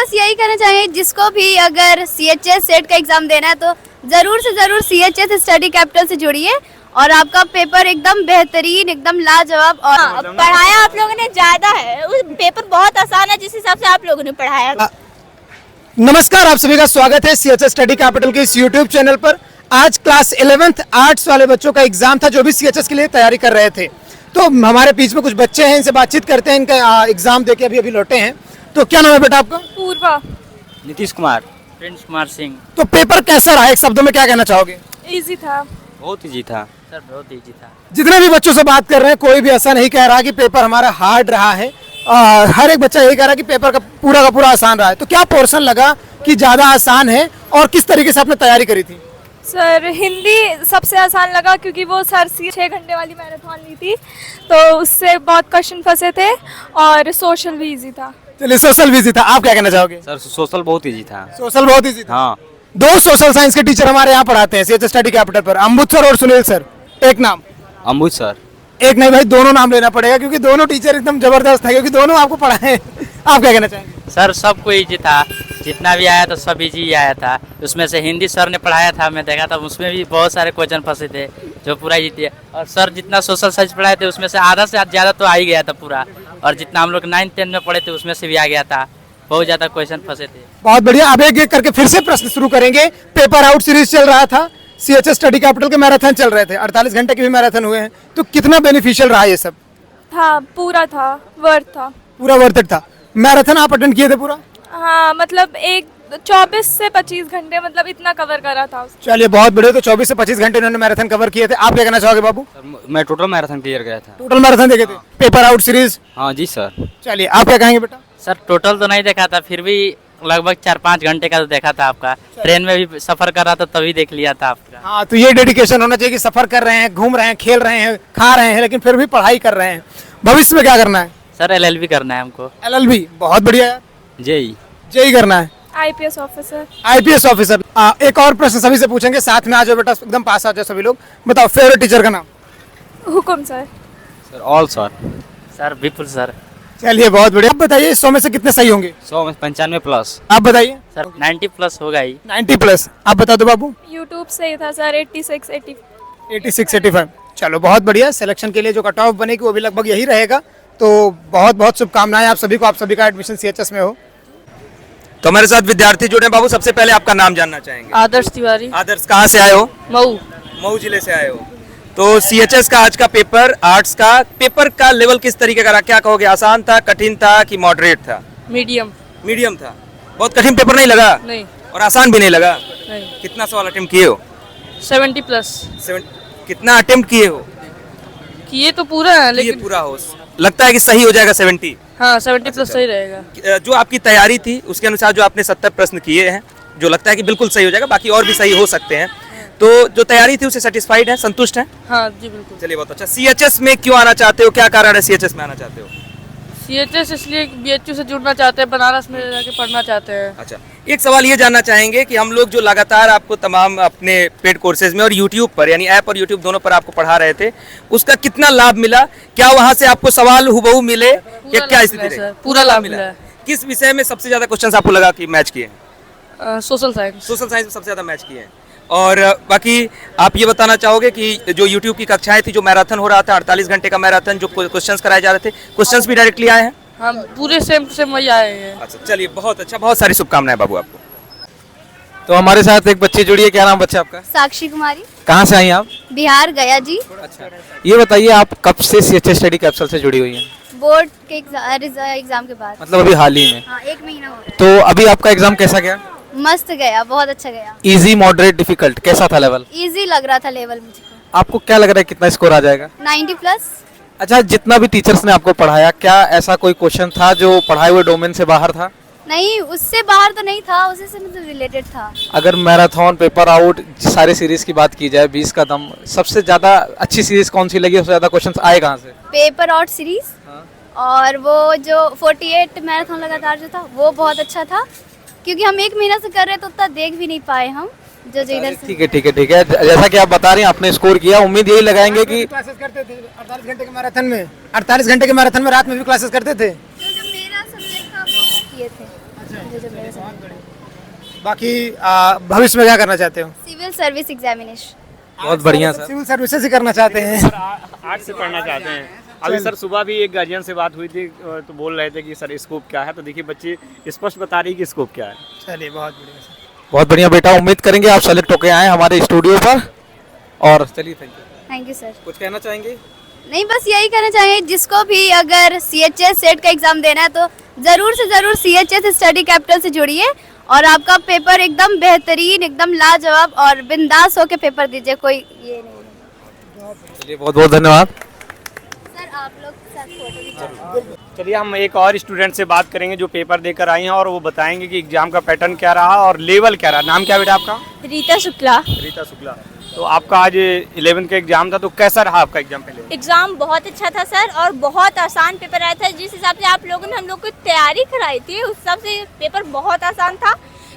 बस यही कहना चाहेंगे, जिसको भी अगर CHS सेट का एग्जाम देना है तो जरूर से जरूर CHS स्टडी कैपिटल से जुड़िए और आपका पेपर एकदम बेहतरीन, एकदम लाजवाब। और पढ़ाया आप लोगों ने ज्यादा है, उस पेपर बहुत आसान है जिस हिसाब से आप लोगों ने पढ़ाया। नमस्कार, आप सभी का स्वागत है CHS स्टडी कैपिटल के इस यूट्यूब चैनल पर। आज क्लास 11th आर्ट्स वाले बच्चों का एग्जाम था जो भी CHS के लिए तैयारी कर रहे थे। तो हमारे बीच में कुछ बच्चे हैं, इनसे बातचीत करते हैं। इनका एग्जाम देके अभी लौटे हैं। तो क्या नाम है बेटा आपका? पूर्वा। नीतीश कुमार। प्रिंस कुमार सिंह। तो पेपर कैसा रहा, एक शब्दों में क्या कहना चाहोगे? इजी था। बहुत इजी था सर, बहुत इजी था। जितने भी बच्चों से बात कर रहे हैं कोई भी ऐसा नहीं कह रहा कि पेपर हमारा हार्ड रहा है। हर एक बच्चा यही कह रहा है कि पेपर का पूरा आसान रहा है। तो क्या पोर्शन लगा कि ज्यादा आसान है और किस तरीके से आपने तैयारी करी थी? सर हिंदी सबसे आसान लगा क्योंकि वो सर 6 घंटे वाली मैराथन ली थी तो उससे बहुत क्वेश्चन फंसे थे। और सोशल भी इजी था। चलिए, सोशल भी इजी था। आप क्या कहना चाहोगे? सर सोशल बहुत इजी था। सोशल बहुत इजी था। हाँ। 2 सोशल साइंस के टीचर हमारे यहाँ पढ़ाते हैं CHS स्टडी कैपिटल पर, अम्बुज सर और सुनील सर। एक नाम? अम्बुज सर। एक नहीं भाई, दोनों नाम लेना पड़ेगा क्योंकि दोनों टीचर एकदम जबरदस्त है, क्योंकि दोनों आपको पढ़ाए। आप क्या कहना चाहेंगे? सर सबको इजी था, जितना भी आया था सब इजी आया था। उसमें से हिंदी सर ने पढ़ाया था, मैं देखा था, उसमें भी बहुत सारे क्वेश्चन फंसे थे जो पूरा इजी थे। और सर जितना सोशल साइंस पढ़ाए थे उसमें से आधा से ज़्यादा तो आ ही गया था पूरा। और जितना हम लोग 9th-10th में पढ़े थे उसमें से भी आ गया था। बहुत ज़्यादा क्वेश्चन फंसे थे। बहुत बढ़िया। अब एक करके फिर से प्रश्न शुरू करेंगे। पेपर आउट सीरीज चल रहा था, CHS स्टडी कैपिटल के मैराथन चल रहे थे, 48 घंटे के भी मैराथन हुए हैं। तो कितना बेनिफिशियल रहा ये सब? था, पूरा था, वर्थ था। पूरा वर्थ इट था। मैराथन आप अटेंड किए थे पूरा? हाँ, मतलब 24 से 25 घंटे, मतलब इतना कवर करा था उसने। चलिए, बहुत बढ़िया। तो 24 से 25 घंटे इन्होंने मैराथन कवर किए थे। आप क्या कहना चाहोगे बाबू? मैं टोटल मैराथन क्लियर गया था। टोटल मैराथन देखे थे, पेपर आउट सीरीज? हाँ जी सर। चलिए, आप क्या कहेंगे बेटा? सर टोटल तो नहीं देखा था, फिर भी लगभग 4-5 घंटे का तो देखा था आपका। ट्रेन में भी सफर कर रहा था तभी देख लिया था आपका। हाँ, तो ये डेडिकेशन होना चाहिए कि सफर कर रहे हैं, घूम रहे हैं, खेल रहे हैं, खा रहे हैं, लेकिन फिर भी पढ़ाई कर रहे हैं। भविष्य में क्या करना है? सर LLB करना है हमको। LLB, बहुत बढ़िया यार। जेई करना है। IPS officer. IPS officer. एक और प्रश्न सभी से पूछेंगे, साथ में आ जाओ बेटा, एकदम पास आ जाओ सभी लोग। बताओ, फेवरेट टीचर का नाम? Hukum sir. Sir all sir. Sir Vipul sir. चलिए, बहुत बढ़िया। आप बताइए 100 में से कितने सही होंगे? 100 में 95 प्लस। आप बताइए। सर 90 प्लस होगा ही। 90 प्लस। आप बता दो बाबू। यूट्यूब से ही था सर, 86, 80। 86, 85। चलो, बहुत बढ़िया। सिलेक्शन के लिए जो कट ऑफ बनेगी वो भी लगभग यही रहेगा। तो बहुत बहुत शुभकामनाएं आप सभी को। आप सभी का एडमिशन CHS में हो। तो हमारे साथ विद्यार्थी जुड़े हैं। बाबू, सबसे पहले आपका नाम जानना चाहेंगे। आदर्श तिवारी। आदर्श, कहाँ से आए हो? मऊ। मऊ जिले से आए हो। तो CHS का आज का पेपर, आर्ट्स का पेपर का लेवल किस तरीके का रहा? क्या कहोगे, आसान था, कठिन था कि मॉडरेट था? मीडियम। मीडियम था। बहुत कठिन पेपर नहीं लगा? नहीं। और आसान भी नहीं लगा? नहीं। कितना सवाल अटेम्प्ट किए हो? 70 प्लस। 7। कितना अटेम्प्ट किए हो? किए तो पूरा है ये लेकिन पूरा हो, लगता है कि सही हो जाएगा 70? हाँ 70 प्लस सही रहेगा। जो आपकी तैयारी थी उसके अनुसार जो आपने 70 प्रश्न किए हैं, जो लगता है कि बिल्कुल सही हो जाएगा, बाकी और भी सही हो सकते हैं। तो जो तैयारी थी उससे सेटिस्फाइड है, संतुष्ट है? हाँ जी बिल्कुल। चलिए, बहुत अच्छा। CHS में क्यों आना चाहते हो, क्या कारण है CHS में आना चाहते हो? CHS इसलिए BHU से जुड़ना चाहते हैं, बनारस में जाके पढ़ना चाहते हैं। अच्छा, एक सवाल ये जानना चाहेंगे कि हम लोग जो लगातार आपको तमाम अपने पेड कोर्सेज में और YouTube पर, यानी ऐप और YouTube दोनों पर आपको पढ़ा रहे थे, उसका कितना लाभ मिला? क्या वहाँ से आपको सवाल हुबहू मिले या क्या स्थिति रही? पूरा लाभ मिला है। किस विषय में सबसे ज्यादा क्वेश्चन आपको लगा कि मैच किए हैं? Social science. सोशल साइंस में सबसे ज्यादा मैच किए हैं। और बाकी आप ये बताना चाहोगे कि जो YouTube की कक्षाएं थी, जो मैराथन हो रहा था, 48 घंटे का मैराथन, जो क्वेश्चंस कराए जा रहे थे, क्वेश्चंस भी डायरेक्टली आए हैं? हाँ पूरे सेम टू सेम वही आए हैं। अच्छा, चलिए, बहुत अच्छा। बहुत सारी शुभकामनाएं बाबू आपको। तो हमारे साथ एक बच्ची जुड़ी है। क्या नाम बच्चा आपका? साक्षी कुमारी, कहाँ से आई आप? बिहार गया जी। अच्छा, ये बताइए आप कब से CHS स्टडी कैपिटल से जुड़ी हुई हैं? बोर्ड के एग्जाम के बाद। मतलब अभी हाल ही में? हाँ, 1 महीना हो गया। तो अभी आपका एग्जाम कैसा गया? मस्त गया, बहुत अच्छा गया। इजी, मॉडरेट, डिफिकल्ट, कैसा था लेवल? इजी लग रहा था लेवल मुझको। आपको क्या लग रहा है कितना स्कोर आ जाएगा? 90 प्लस। अच्छा, जितना भी टीचर्स ने आपको पढ़ाया, क्या ऐसा कोई क्वेश्चन था जो पढ़ाए हुए डोमेन से बाहर था? नहीं, उससे बाहर तो नहीं था, उसी से मतलब रिलेटेड था। अगर मैराथन, पेपर आउट, सारे सीरीज की बात की जाए, 20 का दम, सबसे ज्यादा अच्छी सीरीज कौन सी लगी? सबसे ज्यादा क्वेश्चन आए कहाँ से? Paper out series. और वो जो 48 मैराथन लगातार जो था वो बहुत अच्छा था, क्योंकि हम 1 महीना से कर रहे तो उतना देख भी नहीं पाए हम। जो इधर से। ठीक है ठीक है ठीक है। जैसा कि आप बता रहे हैं आपने स्कोर किया, उम्मीद यही लगाएंगे कि क्लासेस करते थे 48 घंटे के मैराथन में। 48 घंटे के मैराथन में रात में भी क्लासेस करते थे। जो मेरा सब्जेक्ट था वो किए थे। जो मेरे साथ। बाकी भविष्य में क्या करना चाहते हो? Civil service examination. बहुत बढ़िया सर। सिविल सर्विसेज ही करना चाहते हैं। आर्ट से पढ़ना चाहते हैं। अभी सर सुबह भी एक गार्जियन से बात हुई थी तो बोल रहे थे कि सर स्कोप क्या है, तो देखिए बच्ची स्पष्ट बता रही है कि स्कोप क्या है। चलिए बहुत बढ़िया सर। बहुत बढ़िया बेटा, उम्मीद करेंगे आप सेलेक्ट होके आए हमारे स्टूडियो पर। और चलिए थैंक यू सर। कुछ कहना चाहेंगे? नहीं, बस यही कहना चाहेंगे जिसको भी अगर CHS सेट का एग्जाम देना है तो जरूर से जरूर CHS स्टडी कैपिटल से जुड़िए और आपका पेपर एकदम बेहतरीन, एकदम लाजवाब और बिंदास होके पेपर दीजिए, कोई ये नहीं। चलिए बहुत बहुत धन्यवाद। सर आप लोग के साथ फोटो खिंचाएं। चलिए हम एक और स्टूडेंट से बात करेंगे जो पेपर देकर आई हैं और वो बताएंगे कि एग्जाम का पैटर्न क्या रहा और लेवल क्या रहा। नाम क्या बेटा आपका? रीता शुक्ला। रीता शुक्ला। तो आपका आज 11th का एग्जाम था, तो कैसा रहा आपका एग्जाम? पहले एग्जाम बहुत अच्छा था सर और बहुत आसान पेपर आया था। जिस हिसाब से आप लोगों ने हम लोग को तैयारी कराई थी उस हिसाब से पेपर बहुत आसान था,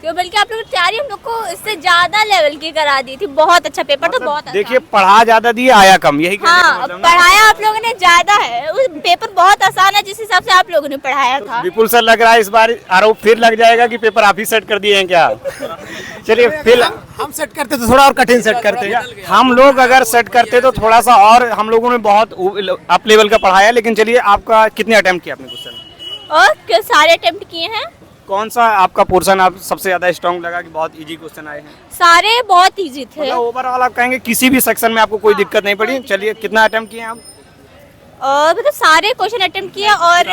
बल्कि आप लोगों ने तैयारी हम लोग को इससे ज्यादा लेवल की करा दी थी। बहुत अच्छा पेपर था, बहुत आसान। देखिए पढ़ा ज्यादा दिए आया कम, यही कहने का हाँ, मतलब ना? पढ़ाया आप लोगों ने ज्यादा है। उस पेपर बहुत आसान है जिस हिसाब से आप लोगों ने पढ़ाया था। विपुल सर लग रहा है इस बार आरोप फिर लग जाएगा कि पेपर आप ही सेट कर दिए हैं क्या? चलिए फिर हम सेट करते तो थोड़ा और कठिन सेट करते। हम लोग अगर सेट करते तो थोड़ा सा और हम लोगों ने बहुत अप लेवल का पढ़ाया। लेकिन चलिए आपका कितने अटेम्प्ट किया आपने क्वेश्चन? और सारे अटेम्प्ट किए हैं। कौन सा आपका पोर्शन आप सबसे ज्यादा स्ट्रॉन्ग लगा कि बहुत इजी क्वेश्चन आए हैं? सारे बहुत इजी थे। मतलब ओवरऑल आप कहेंगे किसी भी सेक्शन में आपको कोई दिक्कत नहीं पड़ी? चलिए कितना अटेम्प्ट किए आप? और मतलब सारे क्वेश्चन अटेम्प्ट किया और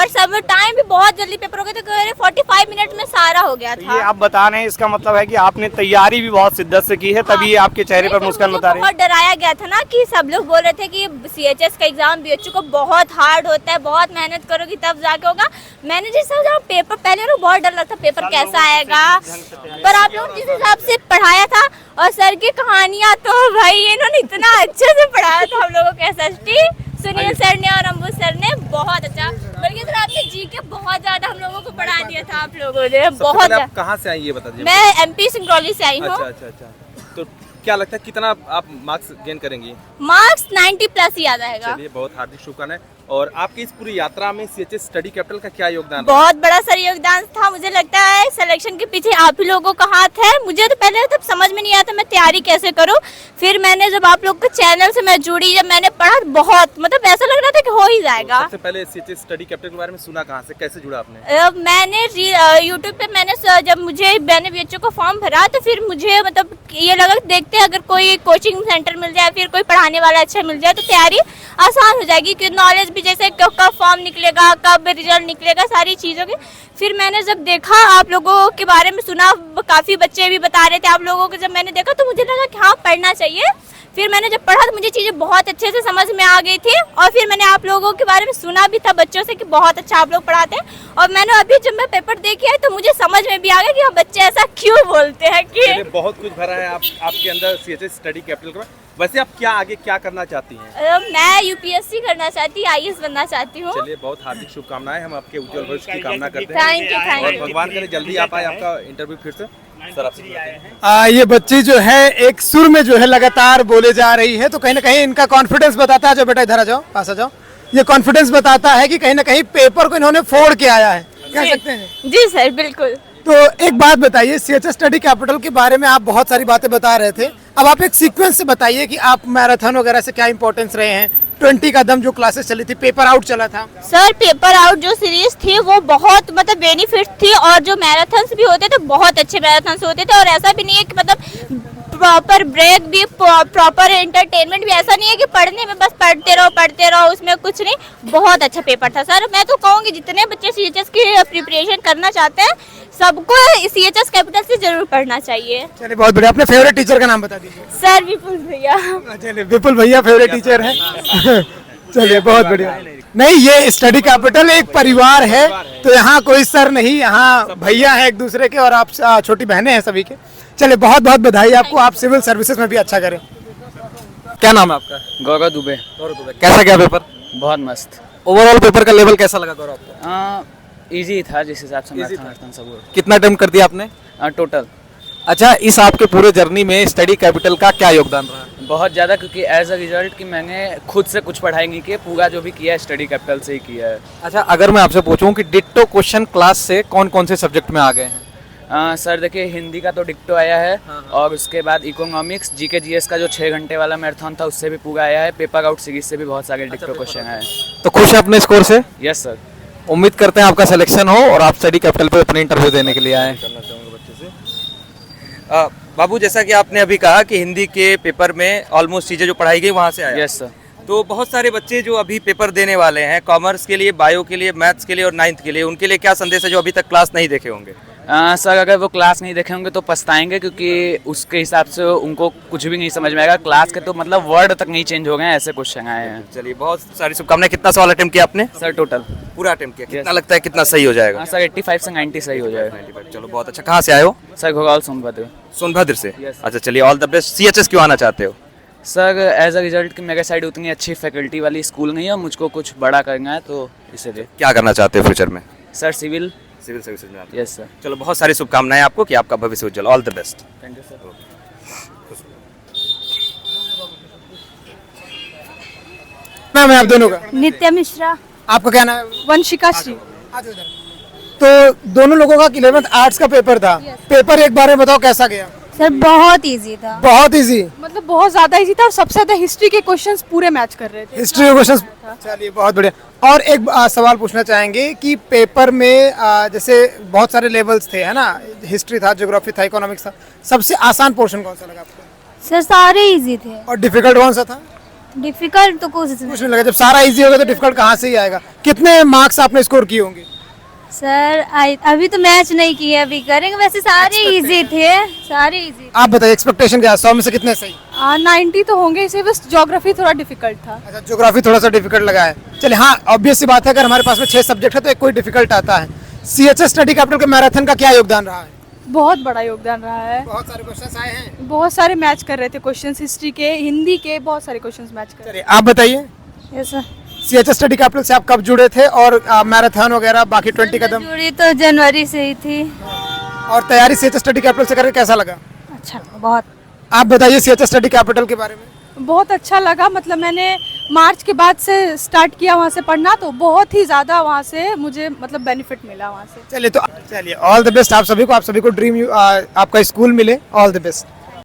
सब टाइम भी बहुत जल्दी पेपर हो गया तो 45 मिनट में सारा हो गया तो था। ये आप बता रहे हैं, इसका मतलब है कि आपने तैयारी भी बहुत शिद्दत से की है, तभी आपके चेहरे पर मुस्कान बता रही है। बहुत डराया गया था ना कि सब लोग बोल रहे थे कि CHS का एग्जाम BHU को बहुत हार्ड होता है, बहुत मेहनत करोगी तब जाके होगा। मैंने जिस हिसाब से पेपर पहले ना बहुत डर लगता पेपर कैसा आएगा, पर आप लोगों ने जिस हिसाब से पढ़ाया था और सर की कहानियां तो भाई इन्होंने इतना अच्छे से पढ़ाया था हम लोगों के। SST सुनील सर ने और अंबुज सर ने बहुत अच्छा, बल्कि सर आपने GK बहुत ज्यादा हम लोगों को पढ़ा दिया था। आप लोगों ने बहुत। आप कहाँ से आई ये बता दीजिए? मैं MP सिंगरौली से आई हूँ। अच्छा। तो क्या लगता है कितना आप मार्क्स गेन करेंगी? मार्क्स 90+ ही याद आएगा। चलिए बहुत हार्दिक शुभकामनाएं। और आपकी इस पूरी यात्रा में CHS स्टडी कैपिटल का क्या योगदान? बहुत बड़ा सर योगदान था। मुझे लगता है सिलेक्शन के पीछे आप ही लोगों का हाथ है। मुझे तो पहले तब समझ में नहीं आया था मैं तैयारी कैसे करूं। फिर मैंने जब आप लोग के चैनल से मैं जुड़ी, जब मैंने पढ़ा बहुत मतलब ऐसा लग रहा था कि हो ही जाएगा। सबसे पहले CHS स्टडी कैपिटल के बारे में सुना कहाँ से, कैसे जुड़ा आपने? मैंने यूट्यूब पे जब मैंने BHU को फॉर्म भरा तो फिर मुझे मतलब ये लगा देखते हैं अगर कोई कोचिंग सेंटर मिल जाए, फिर कोई पढ़ाने वाला अच्छा मिल जाए तो तैयारी आसान हो जाएगी। कि नॉलेज भी जैसे कब फॉर्म निकलेगा, कब रिजल्ट निकलेगा, सारी चीज़ों की। फिर मैंने जब देखा आप लोगों के बारे में सुना, काफ़ी बच्चे भी बता रहे थे आप लोगों को, जब मैंने देखा तो मुझे लगा कि हाँ पढ़ना चाहिए। फिर मैंने जब पढ़ा तो मुझे चीज़ें बहुत अच्छे से समझ में आ गई थी और फिर मैंने आप लोगों के बारे में सुना भी था बच्चों से कि बहुत अच्छा आप लोग पढ़ाते हैं। और मैंने अभी जब मैं पेपर दे के आई तो मुझे समझ में भी आ गया कि हाँ बच्चे ऐसा क्यों बोलते हैं कि बहुत कुछ भरा है आपके अंदर CHS स्टडी कैपिटल का। वैसे आप आगे क्या करना चाहती हैं? मैं UPSC करना चाहती, IAS बनना चाहती हूँ। चलिए बहुत हार्दिक शुभकामनाएं, हम आपके उज्जवल भविष्य की कामना करते हैं। Thank you. और भगवान करे जल्दी आ पाए आपका इंटरव्यू फिर से। सर आपसे ये बच्ची जो है एक सुर में जो है लगातार बोले जा रही है, तो कहीं ना कहीं इनका कॉन्फिडेंस बताता है। जो बेटा इधर आ जाओ, पास आ जाओ। ये कॉन्फिडेंस बताता है कि कहीं ना कहीं पेपर को इन्होंने फोड़ के आया है, कह सकते हैं। जी सर बिल्कुल। तो एक बात बताइए, CHS स्टडी कैपिटल के बारे में आप बहुत सारी बातें बता रहे थे, अब आप एक सीक्वेंस से बताइए कि आप मैराथन वगैरह से क्या इंपॉर्टेंस रहे हैं। 20 का दम जो क्लासेस चली थी, पेपर आउट चला था। सर पेपर आउट जो सीरीज थी वो बहुत मतलब बेनिफिट थी और जो मैराथन्स भी होते थे बहुत अच्छे मैराथन्स होते थे। और ऐसा भी नहीं है कि मतलब प्रॉपर ब्रेक भी, प्रॉपर एंटरटेनमेंट भी, ऐसा नहीं है कि पढ़ने में बस पढ़ते रहो उसमें कुछ नहीं। बहुत अच्छा पेपर था सर। मैं तो कहूँगी जितने बच्चे CHS की प्रिपरेशन करना चाहते हैं सबको CHS कैपिटल से जरूर पढ़ना चाहिए। चलिए बहुत बढ़िया। अपने फेवरेट टीचर का नाम बता दीजिए। सर विपुल भैया। चलिए विपुल भैया फेवरेट टीचर है। चलिए बहुत बढ़िया। नहीं, ये स्टडी कैपिटल एक परिवार है, तो यहाँ कोई सर नहीं, यहाँ भैया है एक दूसरे के और आप छोटी बहनें हैं सभी के। चलिए बहुत बहुत बधाई आपको, आप सिविल सर्विसेज में भी अच्छा करें। क्या नाम है आपका? गौरव दुबे। कैसा गया पेपर? बहुत मस्त। ओवरऑल पेपर का लेवल कैसा लगा गौरव आपको? इजी था जिस हिसाब से मैराथन सब। कितना अटेम्प्ट कर दिया आपने टोटल? अच्छा, इस आपके पूरे जर्नी में स्टडी कैपिटल का क्या योगदान रहा? बहुत ज़्यादा, क्योंकि एज अ रिजल्ट कि मैंने खुद से कुछ पढ़ाई नहीं की, पूरा जो भी किया है स्टडी कैपिटल से ही किया है। अच्छा, अगर मैं आपसे पूछूं कि डिट्टो क्वेश्चन क्लास से कौन कौन से सब्जेक्ट में आ गए हैं? सर देखिए, हिंदी का तो डिक्टो आया है, और उसके बाद इकोनॉमिक्स, जीके जीएस का जो 6 घंटे वाला मैराथन था उससे भी पूरा आया है, पेपर आउट सीरीज से भी बहुत सारे डिक्टो क्वेश्चन आए हैं। तो खुश है अपने स्कोर से? Yes sir. उम्मीद करते हैं आपका सिलेक्शन हो और आप स्टडी कैपिटल पे अपनी इंटरव्यू देने के लिए आए। बाबू, जैसा कि आपने अभी कहा कि हिंदी के पेपर में ऑलमोस्ट चीज़ें जो पढ़ाई गई वहाँ से आया। Yes sir. तो बहुत सारे बच्चे जो अभी पेपर देने वाले हैं कॉमर्स के लिए, बायो के लिए, मैथ्स के लिए और 9th के लिए, उनके लिए क्या संदेश है जो अभी तक क्लास नहीं देखे होंगे? सर अगर वो क्लास नहीं देखे होंगे तो पछताएंगे, क्योंकि उसके हिसाब से उनको कुछ भी नहीं समझ में आएगा। क्लास के तो मतलब वर्ड तक नहीं चेंज हो गए हैं, ऐसे क्वेश्चन आए हैं। चलिए, बहुत सारी शुभकामनाएं। कितना सवाल अटेम्प्ट किया आपने? सर टोटल पूरा अटेम्प्ट किया। कितना लगता है कितना सही हो जाएगा? हाँ सर, 85 से 90 सही हो जाएगा। 95। चलो, बहुत अच्छा। कहाँ से आए हो? सर घोगाल सोनभद्र। सोनभद्र से? Yes. अच्छा, चलिए, ऑल द बेस्ट। CHS क्यों आना चाहते हो? सर एज अ रिजल्ट कि मेरे साइड उतनी अच्छी फैकल्टी वाली स्कूल नहीं है, मुझको कुछ बड़ा करना है, तो इसीलिए। क्या करना चाहते हो फ्यूचर में? सर सिविल सर्विसेज में। Yes sir. चलो, बहुत सारी शुभकामनाएं आपको कि आपका भविष्य उज्जवल। All the best. Thank you sir. नाम है आप दोनों का? नित्या मिश्रा। आपका क्या नाम है? वंशिका श्री। तो दोनों लोगों का 11th आर्ट्स का पेपर था। पेपर एक बार में बताओ कैसा गया? सर बहुत इजी था। बहुत इजी। मतलब बहुत ज़्यादा इजी था, और सबसे ज़्यादा हिस्ट्री के क्वेश्चंस पूरे मैच कर रहे थे। हिस्ट्री के क्वेश्चंस। चलिए, बहुत बढ़िया। और एक सवाल पूछना चाहेंगे कि पेपर में जैसे बहुत सारे लेवल्स थे, है ना? हिस्ट्री था, ज्योग्राफी था, इकोनॉमिक्स था। सबसे आसान पोर्शन कौन सा लगा आपको? सर सारे इजी थे। और डिफिकल्ट कौन सा था? डिफिकल्ट तो कुछ नहीं। कुछ नहीं लगा। जब सारा इजी होगा तो डिफिकल्ट कहाँ से ही आएगा? कितने मार्क्स आपने स्कोर किए होंगे? सर अभी तो मैच नहीं किए, अभी करेंगे। वैसे सारे इजी थे, सारे इजी। आप बताइए, एक्सपेक्टेशन क्या है? 100 में से कितने सही? 90 तो होंगे इसे, बस ज्योग्राफी थोड़ा डिफिकल्ट था। अच्छा, ज्योग्राफी थोड़ा सा डिफिकल्ट लगा है। चलिए, हाँ, ऑब्वियस सी बात है, अगर हमारे पास में 6 सब्जेक्ट है तो एक कोई डिफिकल्ट आता है। CHS स्टडी कैपिटल के मैराथन का क्या योगदान रहा है? बहुत बड़ा योगदान रहा है। बहुत सारे क्वेश्चंस आए हैं। बहुत सारे मैच कर रहे थे क्वेश्चंस, हिस्ट्री के, हिंदी के, बहुत सारे क्वेश्चंस मैच कर रहे चलिए, आप बताइए, yes sir. CHS study capital से आप कब जुड़े थे और मैराथन वगैरह बाकी 20 कदम जुड़ी तो जनवरी से ही थी। और तैयारी CHS स्टडी कैपिटल से करके कैसा लगा? अच्छा, बहुत। आप बताइए CHS स्टडी कैपिटल के बारे में। बहुत अच्छा लगा। मतलब मैंने मार्च के बाद से स्टार्ट किया वहाँ से पढ़ना, तो बहुत ही ज़्यादा वहाँ से मुझे मतलब बेनिफिट मिला वहाँ से। चलिए, तो चलिए, ऑल द बेस्ट आप सभी को। आप सभी को ड्रीम आपका स्कूल मिले। All the best.